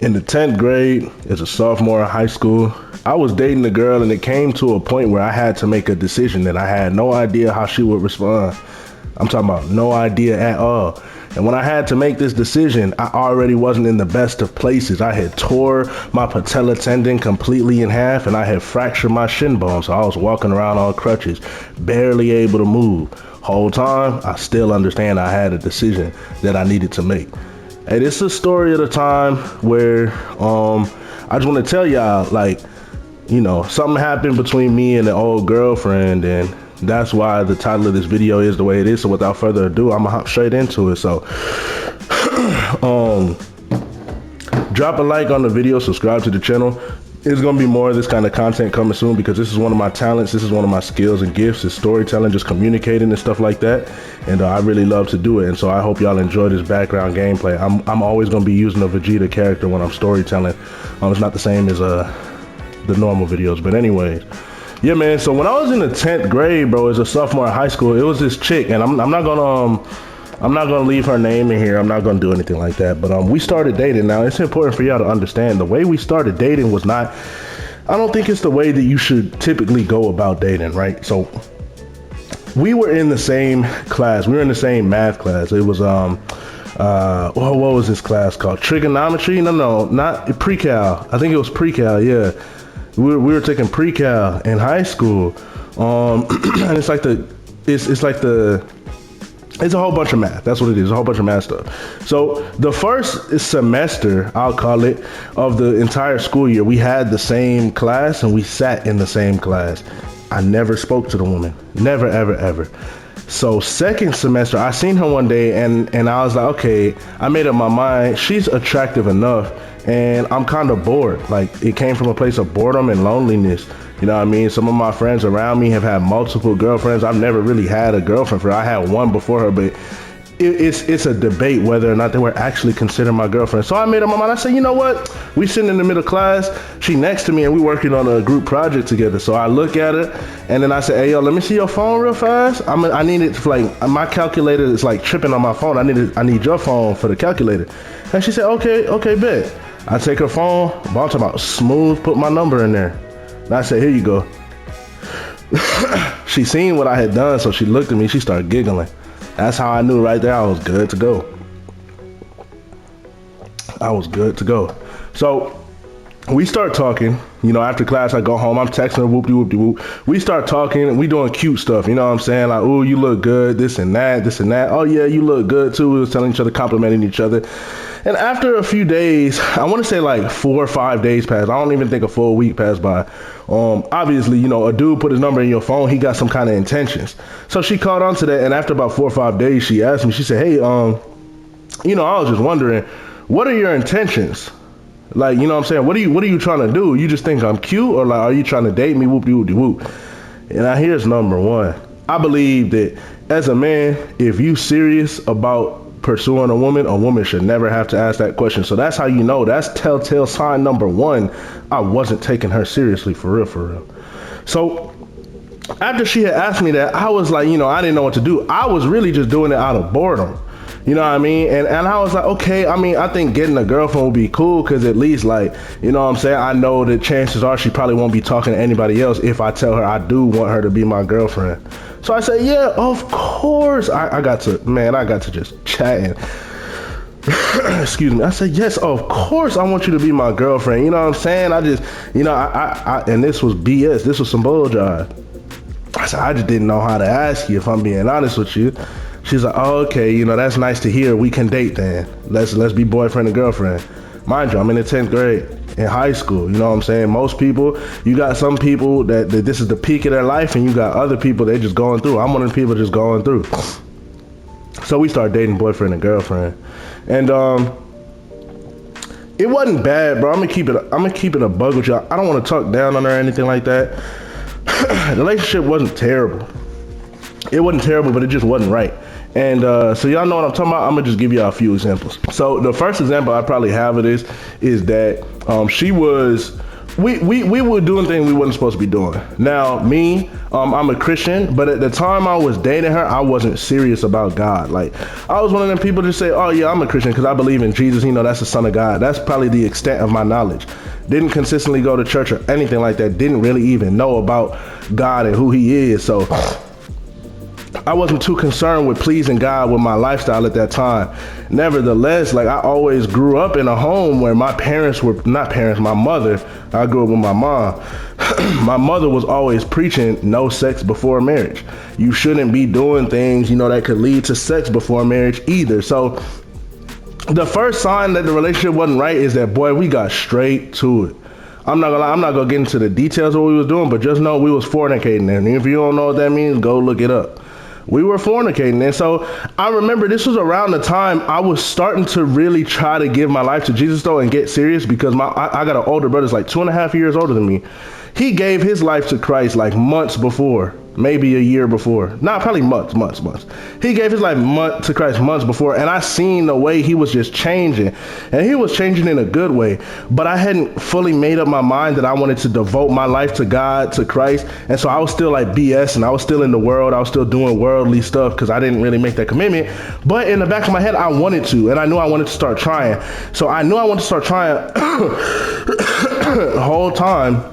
In the 10th grade, as a sophomore in high school, I was dating a girl and it came to a point where I had to make a decision that I had no idea how she would respond. I'm talking about no idea at all. And when I had to make this decision, I already wasn't in the best of places. I had tore my patella tendon completely in half and I had fractured my shin bone. So I was walking around on crutches, barely able to move. Whole time, I still understand I had a decision that I needed to make. Hey, this is a story of the time where I just want to tell y'all, like, something happened between me and an old girlfriend, and that's why the title of this video is the way it is. So without further ado, I'm gonna hop straight into it. So drop a like on the video, subscribe to the channel. There's gonna be more of this kind of content coming soon because this is one of my talents. This is one of my skills and gifts is storytelling, just communicating and stuff like that. And I really love to do it. And so I hope y'all enjoy this background gameplay. I'm always gonna be using a Vegeta character when I'm storytelling. It's not the same as the normal videos, but anyways. Yeah, man. So when I was in the 10th grade, bro, as a sophomore in high school, it was this chick, and I'm not gonna leave her name in here. I'm not gonna do anything like that. But we started dating. Now it's important for y'all to understand the way we started dating was not. I don't think it's the way that you should typically go about dating, right? So we were in the same class. We were in the same math class. It was what was this class called? Trigonometry? No, not pre-cal. I think it was pre-cal. Yeah, we were taking pre-cal in high school. And it's a whole bunch of math. That's what it is. A whole bunch of math stuff. So the first semester, I'll call it, of the entire school year, we had the same class and we sat in the same class. I never spoke to the woman. Never, ever, ever. So second semester, I seen her one day and I was like, okay, I made up my mind. She's attractive enough and I'm kind of bored. Like it came from a place of boredom and loneliness. You know what I mean? Some of my friends around me have had multiple girlfriends. I've never really had a girlfriend for her. I had one before her, but it's a debate whether or not they were actually considered my girlfriend. So I made up my mind. I said, you know what? We sitting in the middle class. She next to me and we working on a group project together. So I look at her and then I say, hey, yo, let me see your phone real fast. I need it for like, my calculator is like tripping on my phone. I need your phone for the calculator. And she said, okay, bet. I take her phone, I'm talking about smooth, put my number in there. And I said, here you go. She seen what I had done, so she looked at me, she started giggling. That's how I knew right there I was good to go. I was good to go. So we start talking, after class I go home, I'm texting her, whoop-de-whoop-de-whoop. We start talking and we doing cute stuff, you know what I'm saying? Like, oh, you look good, this and that. Oh yeah, you look good too. We was telling each other, complimenting each other. And after a few days, I want to say like 4 or 5 days passed. I don't even think a full week passed by. Obviously, a dude put his number in your phone. He got some kind of intentions. So she caught on to that. And after about 4 or 5 days, she asked me, she said, hey, I was just wondering, what are your intentions? Like, you know what I'm saying? What are you trying to do? You just think I'm cute or like, are you trying to date me? Whoop-de-whoop-de-whoop. And now here's number one. I believe that as a man, if you serious about pursuing a woman should never have to ask that question. So that's how you know, that's telltale sign number one. I wasn't taking her seriously for real. So after she had asked me that, I was like, I didn't know what to do. I was really just doing it out of boredom. You know what I mean? And I was like, okay, I think getting a girlfriend would be cool because at least like, you know what I'm saying? I know that chances are she probably won't be talking to anybody else if I tell her I do want her to be my girlfriend. So I said, yeah, of course. I got to just chatting. Excuse me. I said, yes, of course I want you to be my girlfriend. You know what I'm saying? I just, and this was BS. This was some bull jive. I said, I just didn't know how to ask you if I'm being honest with you. She's like, oh, okay, that's nice to hear. We can date then. Let's be boyfriend and girlfriend. Mind you, I'm in the 10th grade in high school. You know what I'm saying? Most people, you got some people that this is the peak of their life and you got other people they just going through. I'm one of the people just going through. So we started dating boyfriend and girlfriend. And it wasn't bad, bro. I'm gonna keep it a bug with y'all. I don't want to talk down on her or anything like that. The relationship wasn't terrible. It wasn't terrible, but it just wasn't right. And so y'all know what I'm talking about. I'm gonna just give y'all a few examples. So the first example I probably have of this is that she was we were doing things we wasn't supposed to be doing. Now, me, I'm a Christian, but at the time I was dating her, I wasn't serious about God. Like, I was one of them people that say, oh yeah, I'm a Christian because I believe in Jesus. You know, that's the Son of God. That's probably the extent of my knowledge. Didn't consistently go to church or anything like that. Didn't really even know about God and who he is. So I wasn't too concerned with pleasing God with my lifestyle at that time. Nevertheless, like, I always grew up in a home where my parents were, not parents, my mother, I grew up with my mom. My mother was always preaching no sex before marriage. You shouldn't be doing things, you know, that could lead to sex before marriage either. So the first sign that the relationship wasn't right is that, boy, we got straight to it. I'm not gonna lie, I'm not gonna get into the details of what we was doing, but just know we was fornicating. And if you don't know what that means, go look it up. We were fornicating. And so I remember this was around the time I was starting to really try to give my life to Jesus though and get serious, because I got an older brother that's like 2.5 years older than me. He gave his life to Christ like months before, maybe a year before. Nah, probably months. He gave his life to Christ months before, and I seen the way he was just changing, and he was changing in a good way. But I hadn't fully made up my mind that I wanted to devote my life to God, to Christ, and so I was still like BS, and I was still in the world. I was still doing worldly stuff because I didn't really make that commitment. But in the back of my head, I wanted to, and I knew I wanted to start trying. So I knew I wanted to start trying the whole time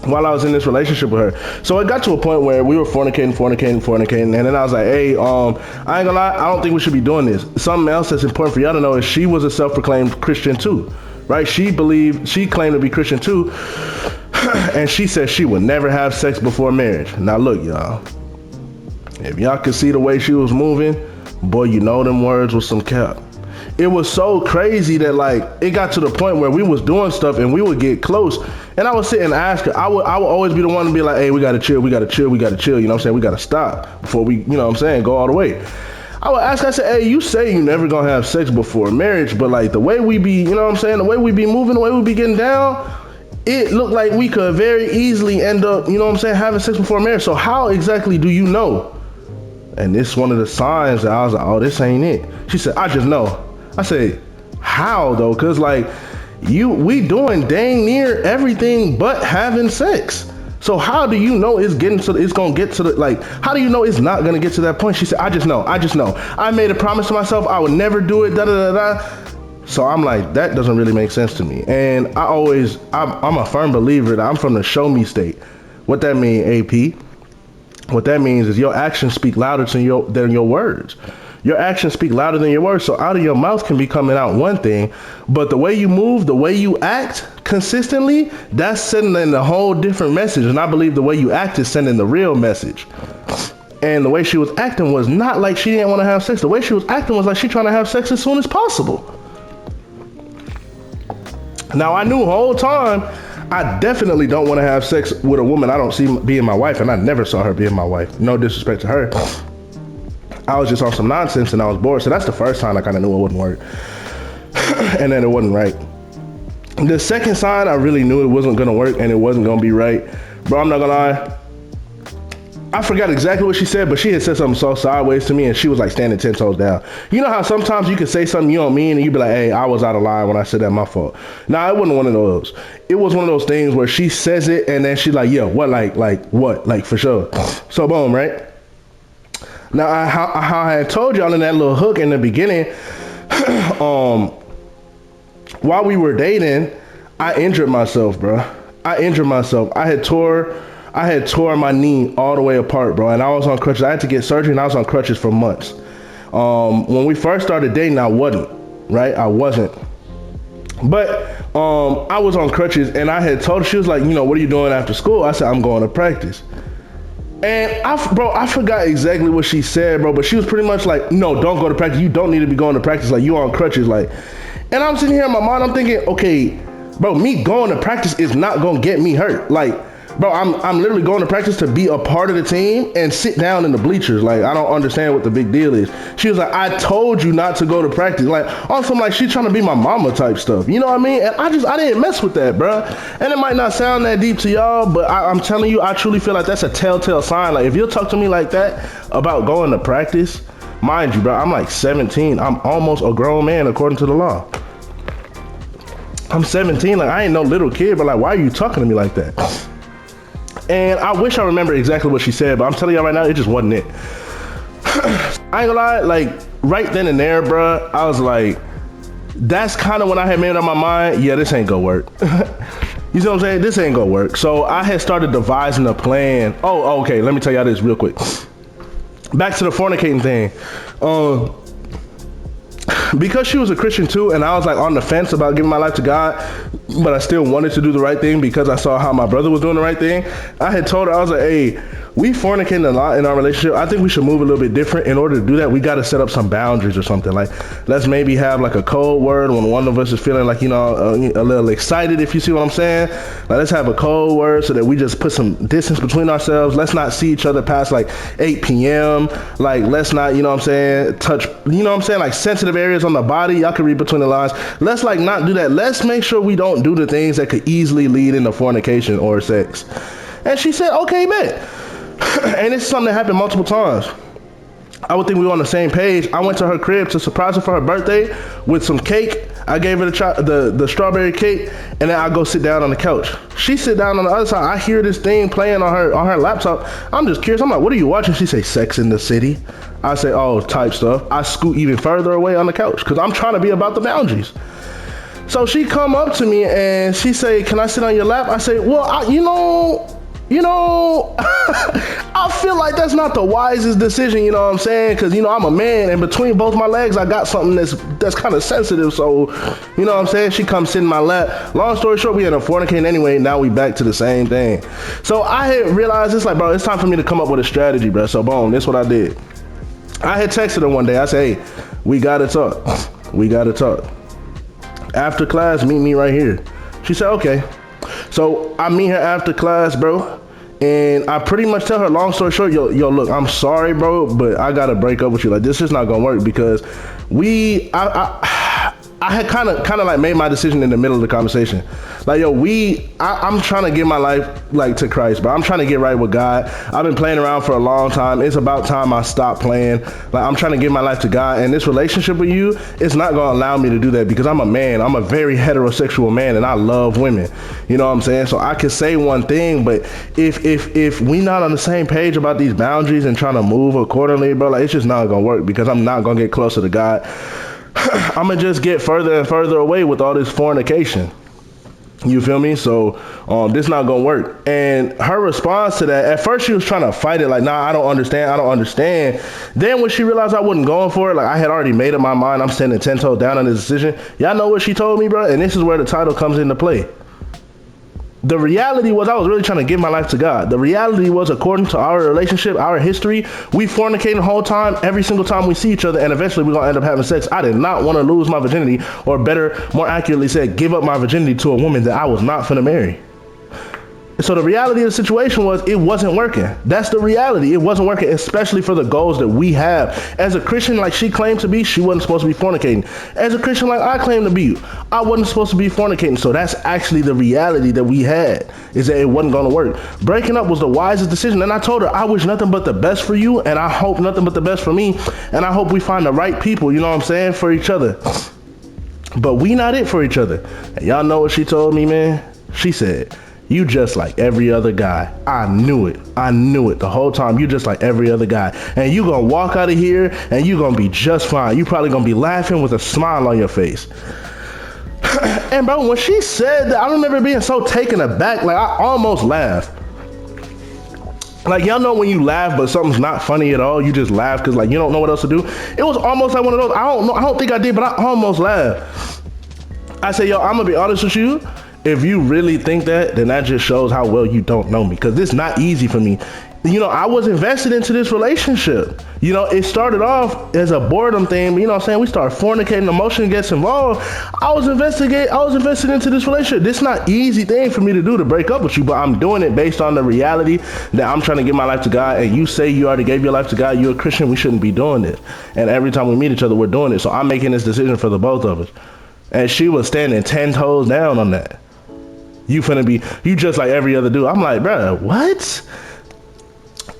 while I was in this relationship with her. So it got to a point where we were fornicating, and then I was like, hey, I ain't gonna lie, I don't think we should be doing this. Something else that's important for y'all to know is she was a self-proclaimed Christian too, right? She claimed to be Christian too, and she said she would never have sex before marriage. Now look, y'all, if y'all could see the way she was moving, boy, you know them words was some cap. It was so crazy that, like, it got to the point where we was doing stuff and we would get close, and I would sit and ask her. I would always be the one to be like, hey, we gotta chill, you know what I'm saying? We gotta stop before we, you know what I'm saying, go all the way. I would ask her, I said, hey, you say you never gonna have sex before marriage, but like the way we be, you know what I'm saying, the way we be moving, the way we be getting down, it looked like we could very easily end up, you know what I'm saying, having sex before marriage. So how exactly do you know? And this is one of the signs that I was like, oh, this ain't it. She said, I just know. I said, how though? Cause like we doing dang near everything but having sex. So how do you know it's gonna get to the, like, how do you know it's not gonna get to that point? She said, I just know. I made a promise to myself I would never do it, So I'm like, that doesn't really make sense to me. And I'm a firm believer that I'm from the show me state. What that mean, AP? What that means is your actions speak louder than your words. Your actions speak louder than your words. So out of your mouth can be coming out one thing, but the way you move, the way you act consistently, that's sending a whole different message. And I believe the way you act is sending the real message. And the way she was acting was not like she didn't want to have sex. The way she was acting was like she trying to have sex as soon as possible. Now I knew the whole time I definitely don't want to have sex with a woman I don't see being my wife, and I never saw her being my wife. No disrespect to her. I was just on some nonsense and I was bored. So that's the first time I kind of knew it wouldn't work. And then it wasn't right. The second sign, I really knew it wasn't going to work and it wasn't going to be right. Bro, I'm not going to lie. I forgot exactly what she said, but she had said something so sideways to me and she was like standing 10 toes down. You know how sometimes you can say something you don't mean and you be like, hey, I was out of line when I said that, my fault. Nah, it wasn't one of those. It was one of those things where she says it and then she's like, yeah, what, like what, like for sure. So boom, right? Now, how I had told y'all in that little hook in the beginning, while we were dating, I injured myself, bro. I had tore my knee all the way apart, bro. And I was on crutches. I had to get surgery and I was on crutches for months. When we first started dating, I wasn't, right? I wasn't. But I was on crutches and I had told her, she was like, you know, what are you doing after school? I said, I'm going to practice. And I forgot exactly what she said, bro, but she was pretty much like, no, don't go to practice. You don't need to be going to practice. Like, you on crutches. Like, and I'm sitting here in my mind, I'm thinking, okay, bro, me going to practice is not going to get me hurt. Like, bro, I'm literally going to practice to be a part of the team and sit down in the bleachers. Like, I don't understand what the big deal is. She was like, I told you not to go to practice. Like, also, like, she's trying to be my mama type stuff. You know what I mean? And I didn't mess with that, bro. And it might not sound that deep to y'all, but I'm telling you, I truly feel like that's a telltale sign. Like, if you'll talk to me like that about going to practice, mind you, bro, I'm like 17. I'm almost a grown man according to the law. I'm 17, like I ain't no little kid, but like, why are you talking to me like that? And I wish I remember exactly what she said, but I'm telling y'all right now, it just wasn't it. I ain't gonna lie, like right then and there, bruh, I was like, that's kind of when I had made up my mind, yeah, this ain't gonna work. You see what I'm saying? This ain't gonna work. So I had started devising a plan. Oh, okay, let me tell y'all this real quick. Back to the fornicating thing. Because she was a Christian too, and I was like on the fence about giving my life to God, but I still wanted to do the right thing because I saw how my brother was doing the right thing. I had told her, I was like, hey, we fornicating a lot in our relationship. I think we should move a little bit different. In order to do that, we got to set up some boundaries or something. Like, let's maybe have like a code word when one of us is feeling like, a little excited, if you see what I'm saying. Like, let's have a code word so that we just put some distance between ourselves. Let's not see each other past like 8 p.m. Like, let's not, touch, like sensitive areas on the body. Y'all can read between the lines. Let's like not do that. Let's make sure we don't do the things that could easily lead into fornication or sex. And she said, okay, bet. And it's something that happened multiple times. I would think we were on the same page. I went to her crib to surprise her for her birthday with some cake. I gave her the strawberry cake, and then I go sit down on the couch. She sit down on the other side. I hear this thing playing on her laptop. I'm just curious. I'm like, what are you watching? She say, Sex in the City. I say, oh, type stuff. I scoot even further away on the couch because I'm trying to be about the boundaries. So she come up to me and she say, can I sit on your lap? I say, well, I feel like that's not the wisest decision, you know what I'm saying? Because, I'm a man, and between both my legs, I got something that's kind of sensitive. So, you know what I'm saying? She comes sit in my lap. Long story short, we ended up fornicating anyway. Now we back to the same thing. So I had realized, it's like, bro, it's time for me to come up with a strategy, bro. So boom, that's what I did. I had texted her one day. I said, hey, we got to talk. We got to talk. After class, meet me right here. She said, okay. So I meet her after class, bro, and I pretty much tell her, long story short, yo, look, I'm sorry, bro, but I gotta break up with you. Like, this is not gonna work because I had kind of like made my decision in the middle of the conversation. Like, yo, I'm trying to give my life like to Christ, bro. I'm trying to get right with God. I've been playing around for a long time. It's about time I stop playing. Like, I'm trying to give my life to God, and this relationship with you, it's not gonna allow me to do that because I'm a man. I'm a very heterosexual man, and I love women. You know what I'm saying? So I can say one thing, but if we not on the same page about these boundaries and trying to move accordingly, bro, like, it's just not gonna work because I'm not gonna get closer to God. I'm gonna just get further and further away with all this fornication. You feel me? So this not gonna work. And her response to that, at first she was trying to fight it, like, nah, I don't understand. Then when she realized I wasn't going for it, like, I had already made up my mind, I'm standing 10 toes down on this decision. Y'all know what she told me, bro? And this is where the title comes into play. The reality was I was really trying to give my life to God. The reality was, according to our relationship, our history, we fornicating the whole time, every single time we see each other, and eventually we're going to end up having sex. I did not want to lose my virginity, or better, more accurately said, give up my virginity to a woman that I was not finna marry. So the reality of the situation was it wasn't working. That's the reality. It wasn't working, especially for the goals that we have. As a Christian, like she claimed to be, she wasn't supposed to be fornicating. As a Christian, like I claim to be, I wasn't supposed to be fornicating. So that's actually the reality that we had, is that it wasn't going to work. Breaking up was the wisest decision. And I told her, I wish nothing but the best for you, and I hope nothing but the best for me. And I hope we find the right people, you know what I'm saying, for each other. But we not it for each other. And y'all know what she told me, man? She said, you just like every other guy. I knew it the whole time. You just like every other guy. And you gonna walk out of here and you gonna be just fine. You probably gonna be laughing with a smile on your face. And bro, when she said that, I remember being so taken aback. Like, I almost laughed. Like, y'all know when you laugh but something's not funny at all, you just laugh because like you don't know what else to do. It was almost like one of those. I don't think I did, but I almost laughed. I said, yo, I'm gonna be honest with you. If you really think that, then that just shows how well you don't know me, because it's not easy for me. You know, I was invested into this relationship. You know, it started off as a boredom thing. You know what I'm saying? We started fornicating, emotion gets involved. I was invested into this relationship. This is not easy thing for me to do, to break up with you, but I'm doing it based on the reality that I'm trying to give my life to God. And you say you already gave your life to God, you're a Christian, we shouldn't be doing it. And every time we meet each other, we're doing it. So I'm making this decision for the both of us. And she was standing 10 toes down on that. You just like every other dude. I'm like, bro, what?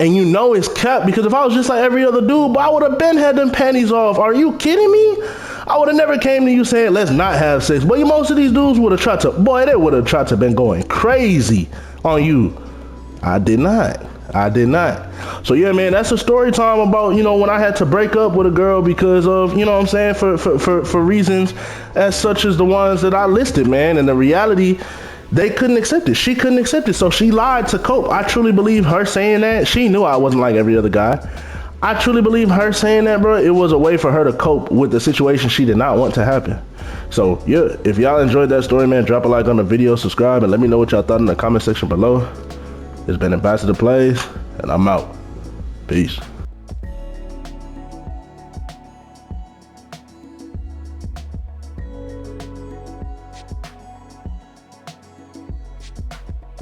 And you know it's cap, because if I was just like every other dude, I would have been had them panties off. Are you kidding me? I would have never came to you saying, let's not have sex. But most of these dudes would have tried to, boy, they would have tried to been going crazy on you. I did not. So yeah, man, that's a story time about, you know, when I had to break up with a girl because of, you know what I'm saying, for reasons as such as the ones that I listed, man. And the reality, they couldn't accept it. She couldn't accept it. So she lied to cope. I truly believe her saying that. She knew I wasn't like every other guy. I truly believe her saying that, bro, it was a way for her to cope with the situation she did not want to happen. So yeah, if y'all enjoyed that story, man, drop a like on the video, subscribe, and let me know what y'all thought in the comment section below. It's been Ambassador Plays, and I'm out. Peace.